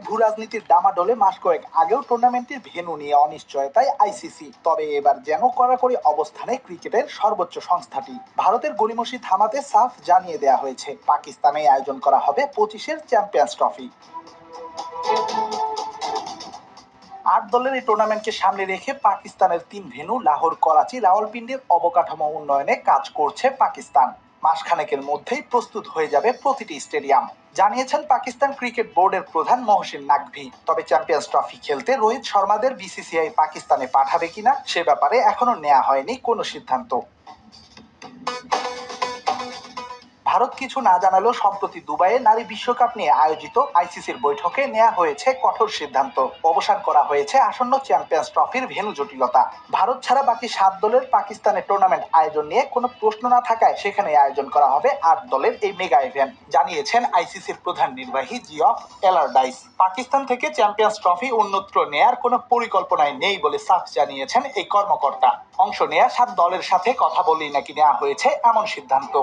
ভূ রাজনীতির ডামাডোলে মাস কয়েক আগেও টুর্নামেন্টের ভেন্যু নিয়ে অনিশ্চয়তায় আইসিসি, তবে এবার যেন কড়াকড়ি অবস্থানে ক্রিকেটের সর্বোচ্চ সংস্থাটি। ভারতের গড়িমসি থামাতে সাফ জানিয়ে দেওয়া হয়েছে পাকিস্তানে আয়োজন করা হবে 25-এর চ্যাম্পিয়ন্স ট্রফি। 8 দলের এই টুর্নামেন্টকে সামনে রেখে পাকিস্তানের 3 ভেন্যু লাহোর, করাচি, রাওয়ালপিন্ডির অবকাঠামো উন্নয়নে কাজ করছে পাকিস্তান। মাসখানেকের মধ্যেই প্রস্তুত হয়ে যাবে প্রতিটি স্টেডিয়াম, জানিয়েছেন পাকিস্তান ক্রিকেট বোর্ডের প্রধান মহসিন নাকভি। তবে চ্যাম্পিয়ন্স ট্রফি খেলতে রোহিত শর্মাদের বিসিসিআই পাকিস্তানে পাঠাবে কিনা সে ব্যাপারে এখনো নেওয়া হয়নি কোনো সিদ্ধান্ত। ভারত কিছু না জানালেও সম্প্রতি দুবাইয়ে নারী বিশ্বকাপ নিয়ে আয়োজিত আইসিসির বৈঠকে নেওয়া হয়েছে কঠোর সিদ্ধান্ত। অবসান করা হয়েছে আসন্ন চ্যাম্পিয়ন্স ট্রফির ভেন্যু জটিলতা। ভারত ছাড়া বাকি 7 দলের পাকিস্তানের টুর্নামেন্ট আয়োজন নিয়ে কোনো প্রশ্ন না থাকায় সেখানে আয়োজন করা হবে 8 দলের এই মেগা ইভেন্ট, জানিয়েছেন আইসিসির প্রধান নির্বাহী জিওফ এলারডাইস। পাকিস্তান থেকে চ্যাম্পিয়ন্স ট্রফি অন্যত্র নেয়ার কোনো পরিকল্পনায় নেই বলে সাফ জানিয়েছেন এই কর্মকর্তা। অংশ নেয়া 7 দলের সাথে কথা বলেই নাকি নেওয়া হয়েছে এমন সিদ্ধান্ত।